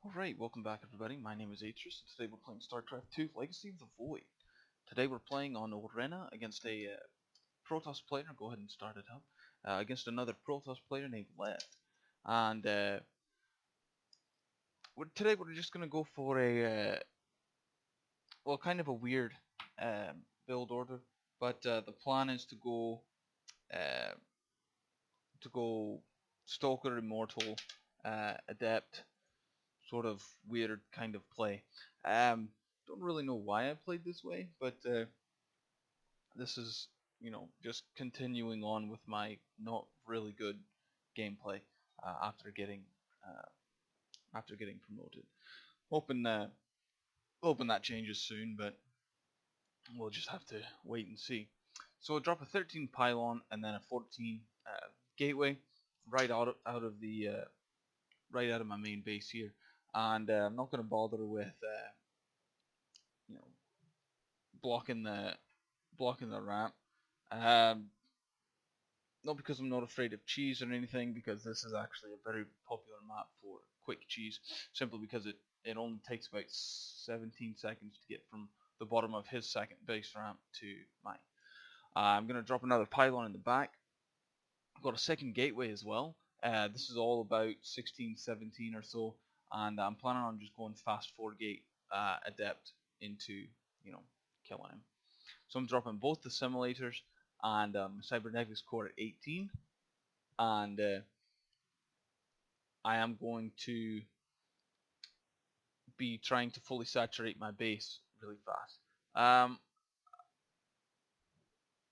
Alright, welcome back everybody. My name is Atris, and today we're playing Starcraft 2 Legacy of the Void. Today we're playing on Orena against a Protoss player. Go ahead and start it up. Against another Protoss player named Lev. And today we're just going to go for a, well, kind of a weird build order. But the plan is uh, to go Stalker, Immortal, Adept, sort of weird kind of play. Don't really know why I played this way, but this is, just continuing on with my not really good gameplay after uh, getting promoted. Hoping hoping that changes soon, but we'll just have to wait and see. So I'll drop a 13 pylon and then a 14 gateway right out of the right out of my main base here, and I'm not going to bother with you know blocking the ramp. Um, Not because I'm not afraid of cheese or anything, because this is actually a very popular map for quick cheese, simply because it only takes about 17 seconds to get from the bottom of his second base ramp to mine. I'm going to drop another pylon in the back. I've got a second gateway as well. This is all about 16, 17 or so, and I'm planning on just going fast 4-gate adept into, killing him. So I'm dropping both the simulators and cybernetics core at 18, and I am going to be trying to fully saturate my base really fast.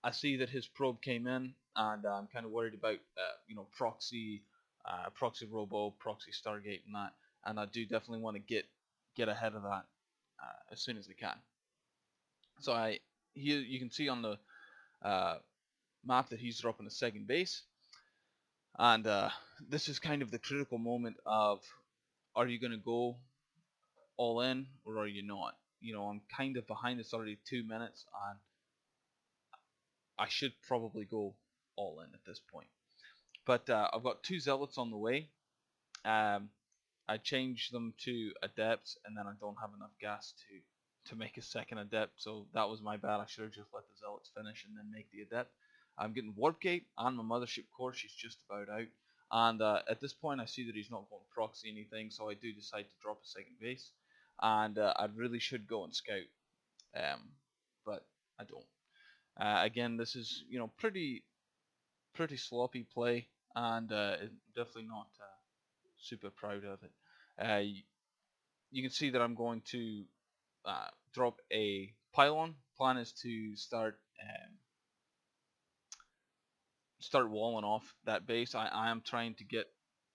I see that his probe came in, and I'm kind of worried about proxy robo, proxy Stargate, and that. And I do definitely want to get ahead of that as soon as I can. So here you can see on the map that he's dropping a second base, and this is kind of the critical moment of, are you going to go all in or are you not? I'm kind of behind. It's already 2 minutes, and I should probably go all in at this point. But I've got 2 zealots on the way. I changed them to adepts, and then I don't have enough gas to make a second adept, so that was my bad. I should have just let the zealots finish and then make the adept. I'm getting warp gate on my mothership core. She's just about out, and at this point I see that he's not going to proxy anything, so I do decide to drop a second base, and I really should go and scout, but I don't. Again, this is pretty sloppy play, and definitely not super proud of it. You can see that I'm going to drop a pylon. Plan is to start walling off that base. I am trying to get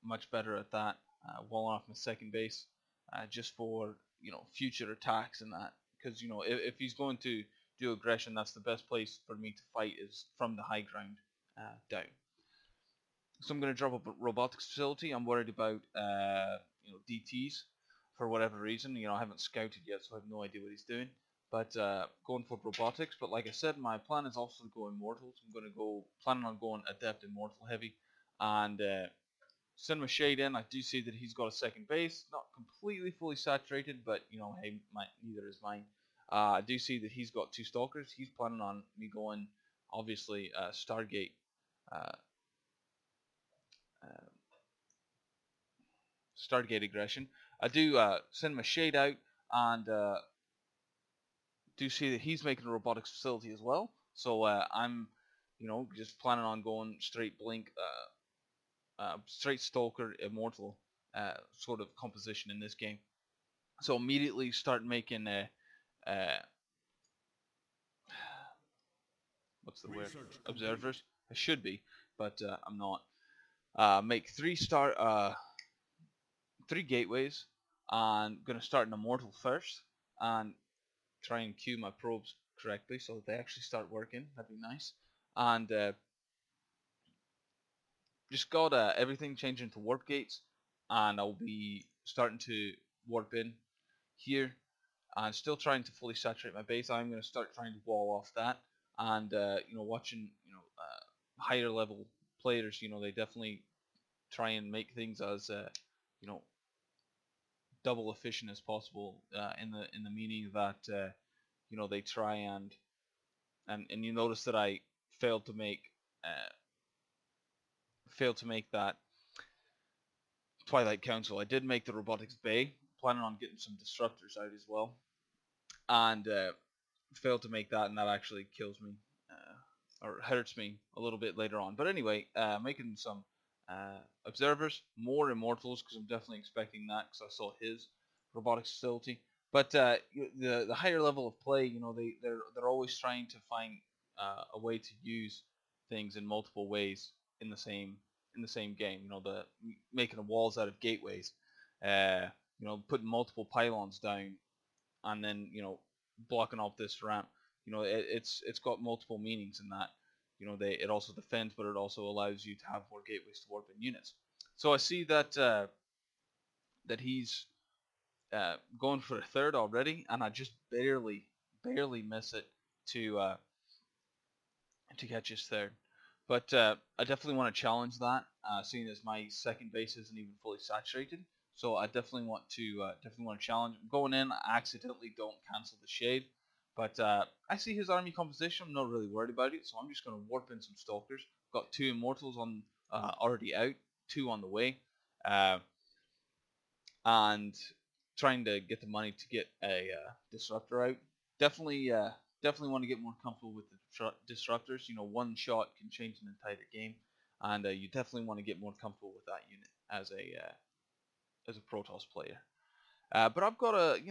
much better at that, walling off my second base, just for future attacks and that. Because if he's going to do aggression, that's the best place for me to fight, is from the high ground down. So I'm going to drop a robotics facility. I'm worried about DTs for whatever reason. I haven't scouted yet, so I have no idea what he's doing. But going for robotics. But like I said, my plan is also to go immortals. I'm going to planning on going adept immortal heavy, and send my shade in. I do see that he's got a second base, not completely fully saturated, but hey, neither is mine. I do see that he's got 2 stalkers. He's planning on me going, obviously, Stargate. Uh, uh, Stargate aggression. I do send my shade out, and do see that he's making a robotics facility as well. So I'm, just planning on going straight blink, straight Stalker Immortal sort of composition in this game. So immediately start making what's the word? Observers. I should be, but I'm not. Make 3 gateways. I'm gonna start an immortal first, and try and queue my probes correctly so that they actually start working. That'd be nice. And just got everything changing to warp gates, and I'll be starting to warp in here, and still trying to fully saturate my base. I'm going to start trying to wall off that, and watching higher level players. They definitely try and make things as you know double efficient as possible, in the meaning that they try and you notice that I failed to make uh, that Twilight Council. I did make the Robotics Bay, planning on getting some disruptors out as well, and failed to make that, and that actually kills me, or hurts me a little bit later on. But anyway, making some observers, more immortals, because I'm definitely expecting that, because I saw his robotics facility. But the higher level of play, they're always trying to find a way to use things in multiple ways in the same game. The making walls out of gateways, putting multiple pylons down, and then blocking off this ramp. It's got multiple meanings in that. It also defends, but it also allows you to have more gateways to warp in units. So I see that he's going for a third already, and I just barely miss it to catch his third. But I definitely want to challenge that, seeing as my second base isn't even fully saturated. So I definitely want to challenge. Going in, I accidentally don't cancel the shade, but I see his army composition. I'm not really worried about it, so I'm just going to warp in some stalkers. Got 2 immortals on already out, 2 on the way, and trying to get the money to get a disruptor out. Definitely want to get more comfortable with the disruptors. One shot can change an entire game, and you definitely want to get more comfortable with that unit as a Protoss player. But I've got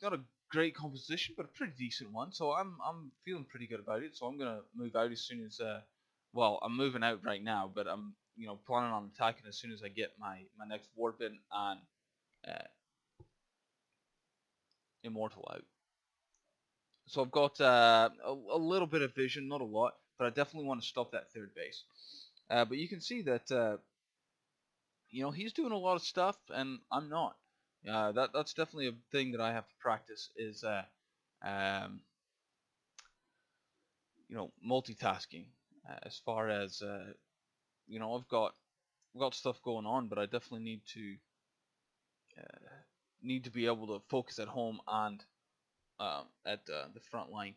not a great composition, but a pretty decent one. So I'm feeling pretty good about it. So I'm gonna move out as soon as well, I'm moving out right now, but I'm planning on attacking as soon as I get my next warp in and immortal out. So I've got a little bit of vision, not a lot, but I definitely want to stop that third base. But you can see that he's doing a lot of stuff, and I'm not. That's definitely a thing that I have to practice is um, multitasking. As far as I've got stuff going on, but I definitely need to be able to focus at home and at the front line.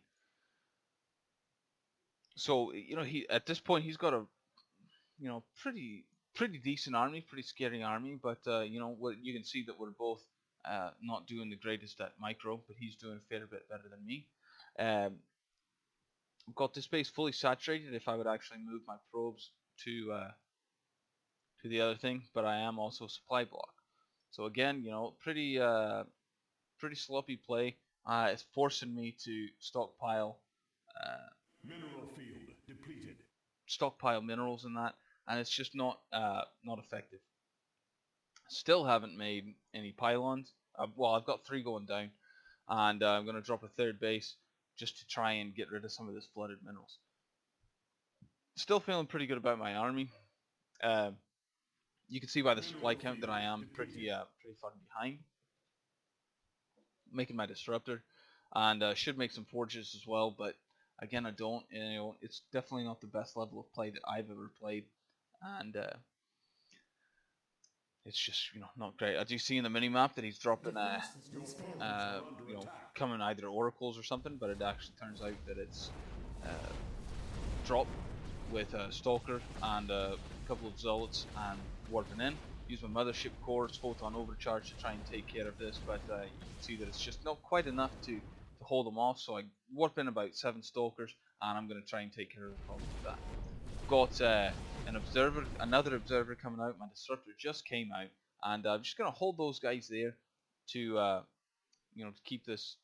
So he at this point he's got a pretty decent army, pretty scary army. But what you can see that we're both not doing the greatest at micro, but he's doing a fair bit better than me. I've got this base fully saturated. If I would actually move my probes to the other thing, but I am also supply block. So again, pretty sloppy play. It's forcing me to stockpile Mineral field depleted. minerals in that, and it's just not effective. Still haven't made any pylons. Well, I've got 3 going down, and I'm going to drop a third base just to try and get rid of some of this flooded minerals. Still feeling pretty good about my army. You can see by the supply count that I am pretty far behind. Making my disruptor, and should make some forges as well, but again I don't. It's definitely not the best level of play that I've ever played, and it's just not great. As you see in the mini map that he's dropping coming either oracles or something, but it actually turns out that it's drop with a Stalker and a couple of Zealots and warping in. Use my mothership cores, photon overcharge to try and take care of this, but you can see that it's just not quite enough to hold them off. So I warp in about 7 Stalkers, and I'm going to try and take care of the problem with that. Got another observer coming out. My disruptor just came out, and I'm just going to hold those guys there to keep this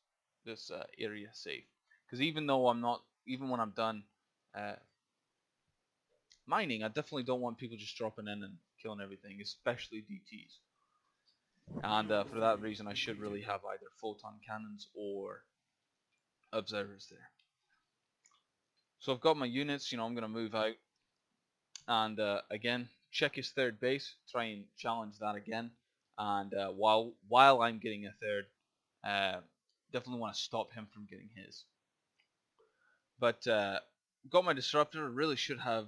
area safe. Because even when I'm done mining, I definitely don't want people just dropping in and killing everything, especially DTs. And for that reason, I should really have either photon cannons or observers there. So I've got my units. I'm going to move out, and again check his third base, try and challenge that again. And while I'm getting a third, definitely want to stop him from getting his. But got my disruptor. Really should have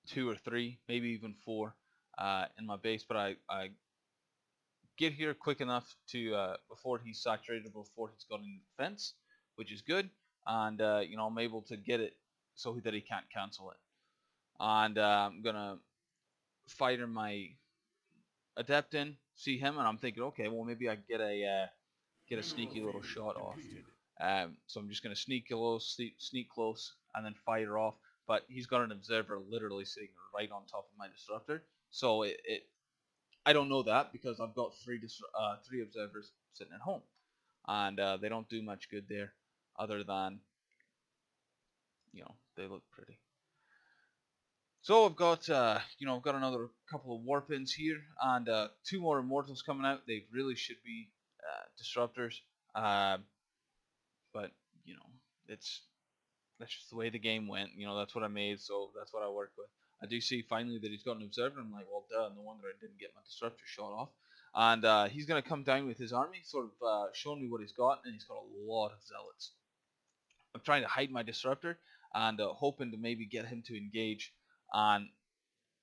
2 or 3, maybe even 4 in my base, but I get here quick enough to before he's saturated, before he's got any defense, which is good. And I'm able to get it so that he can't cancel it. And I'm gonna fire my adept in, see him, and I'm thinking, okay, well maybe I get a sneaky little shot off. So I'm just gonna sneak close, and then fire off. But he's got an observer literally sitting right on top of my disruptor, so I don't know that because I've got three observers sitting at home, and they don't do much good there, other than they look pretty. So I've got I've got another couple of warp-ins here, and 2 more immortals coming out. They really should be disruptors, but it's that's just the way the game went. That's what I made, so that's what I worked with. I do see finally that he's got an observer. I'm like, well, duh, no wonder I didn't get my disruptor shot off. And he's going to come down with his army, sort of showing me what he's got, and he's got a lot of zealots. I'm trying to hide my disruptor and hoping to maybe get him to engage and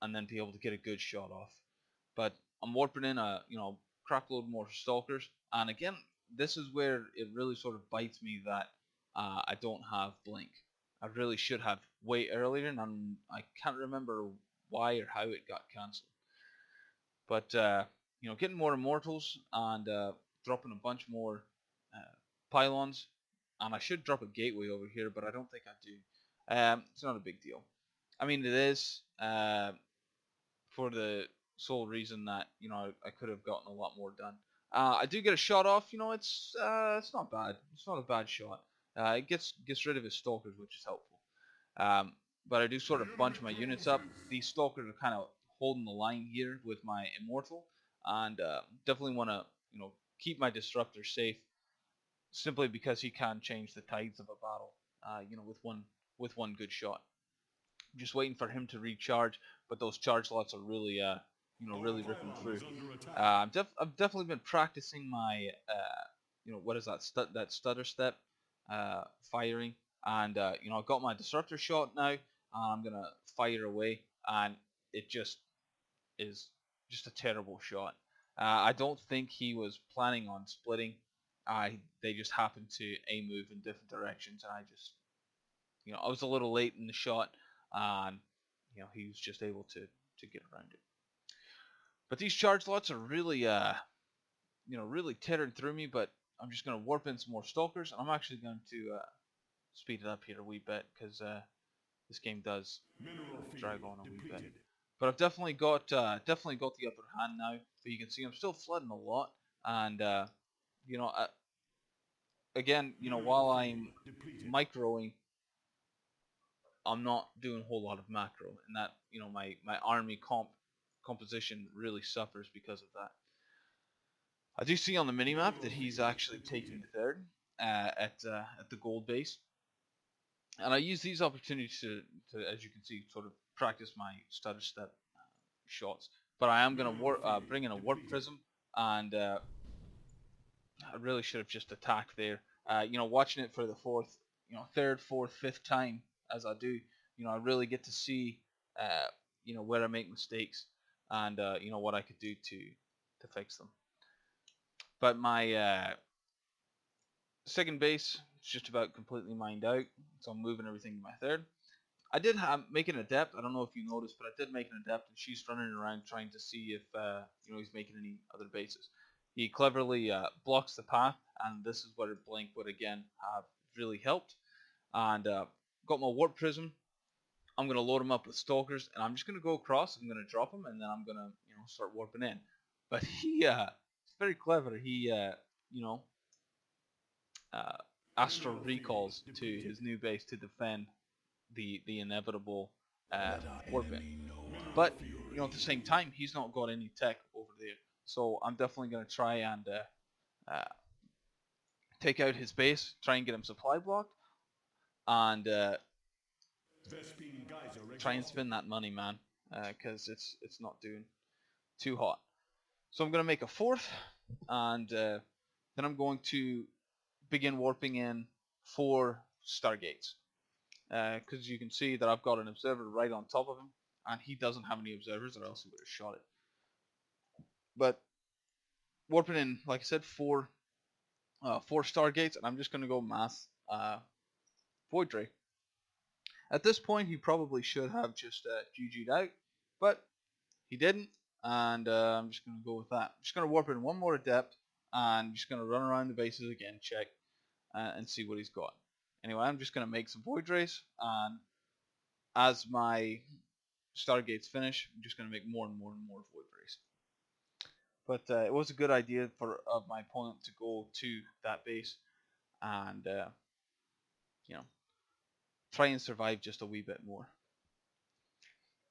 then be able to get a good shot off. But I'm warping in a crapload more stalkers, and again, this is where it really sort of bites me that I don't have blink. I really should have way earlier, and I can't remember why or how it got cancelled. But getting more immortals and dropping a bunch more pylons, and I should drop a gateway over here, but I don't think I do. It's not a big deal. I mean, it is for the sole reason that I could have gotten a lot more done. I do get a shot off. It's not bad. It's not a bad shot. It gets rid of his stalkers, which is helpful. But I do sort of bunch my units up. These stalkers are kind of holding the line here with my immortal, and definitely want to keep my disruptor safe, simply because he can change the tides of a battle. With one good shot. I'm just waiting for him to recharge, but those charge lots are really really ripping through. I've definitely been practicing my what is that that stutter step firing, and I've got my disruptor shot now, and I'm gonna fire away, and it just is just a terrible shot. I don't think he was planning on splitting. They just happened to move in different directions, and I just I was a little late in the shot, and he was just able to get around it. But these charge lots are really really tearing through me. But I'm just going to warp in some more stalkers, and I'm actually going to speed it up here a wee bit, because this game does drag on a wee bit. But I've definitely got the upper hand now. But you can see I'm still flooding a lot, and again, while I'm microing, I'm not doing a whole lot of macro, and that my army composition really suffers because of that. I do see on the minimap that he's actually taking third at the gold base, and I use these opportunities to, as you can see, sort of practice my stutter step shots. But I am going to bring in a warp prism, and I really should have just attacked there. Watching it for the third, fourth, fifth time as I do, I really get to see, where I make mistakes, and what I could do to fix them. But my second base is just about completely mined out, so I'm moving everything to my third. I did make an adept. I don't know if you noticed, but I did make an adept, and she's running around trying to see if he's making any other bases. He cleverly blocks the path, and this is where Blink would again have really helped. And got my warp prism. I'm gonna load him up with stalkers, and I'm just gonna go across. I'm gonna drop him, and then I'm gonna start warping in. But he's very clever. He astral recalls to his new base to defend the inevitable warp in. But at the same time, he's not got any tech over there, so I'm definitely going to try and take out his base, try and get him supply blocked, and try and spend that money, man, because it's not doing too hot. So I'm going to make a fourth, and then I'm going to begin warping in 4 stargates, because you can see that I've got an observer right on top of him, and he doesn't have any observers, or else he would have shot it. But warping in, like I said, four Stargates, and I'm just going to go mass Void Ray. At this point, he probably should have just GG'd out, but he didn't, and I'm just going to go with that. I'm just going to warp in one more Adept, and I'm just going to run around the bases again, check, and see what he's got. Anyway, I'm just going to make some Void Rays, and as my Stargates finish, I'm just going to make more and more and more Void Rays. But it was a good idea of my opponent to go to that base and try and survive just a wee bit more.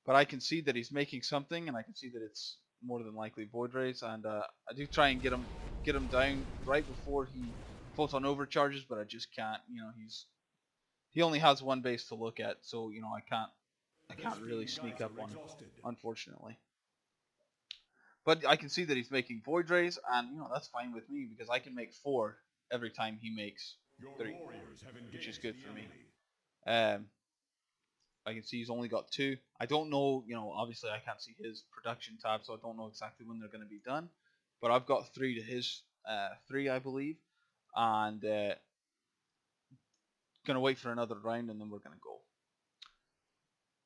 But I can see that he's making something, and I can see that it's more than likely Void Rays, and I do try and get him down right before he photon overcharges, but I just can't. He only has one base to look at, so I can't really sneak up on him, unfortunately. But I can see that he's making Void Rays, and that's fine with me because I can make 4 every time he makes 3, which is good for me. I can see he's only got 2. I don't know, obviously I can't see his production tab, so I don't know exactly when they're going to be done. But I've got 3 to his 3, I believe, and gonna wait for another round, and then we're gonna go.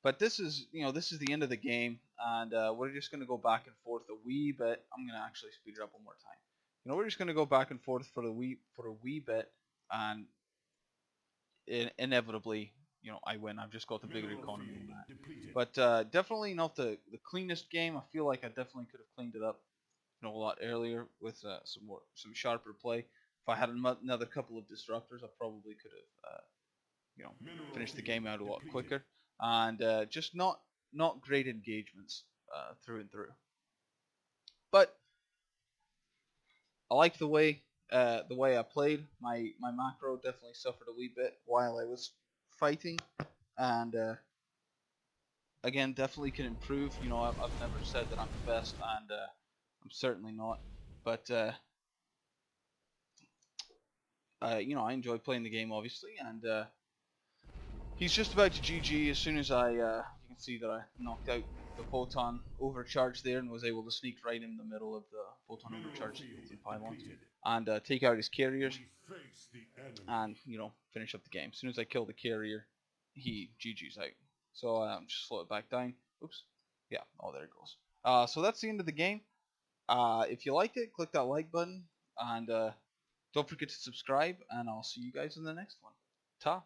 But this is the end of the game, and we're just gonna go back and forth a wee bit. I'm gonna actually speed it up one more time. We're just gonna go back and forth for a wee bit, and inevitably, I win. I've just got the bigger economy than that. But definitely not the cleanest game. I feel like I definitely could have cleaned it up, a lot earlier with some sharper play. If I had another couple of disruptors, I probably could have, finished the game out a lot quicker. And just not great engagements through and through. But I like the way I played. My macro definitely suffered a wee bit while I was fighting, and again, definitely can improve. I've never said that I'm the best, and I'm certainly not. But I enjoy playing the game, obviously, and he's just about to GG as soon as you can see that I knocked out the photon overcharge there and was able to sneak right in the middle of the photon overcharge pylons and take out his carriers and finish up the game. As soon as I kill the carrier, he GG's out. So just slow it back down. Oops. Yeah. Oh, there it goes. So that's the end of the game. If you liked it, click that like button and don't forget to subscribe. And I'll see you guys in the next one. Ta.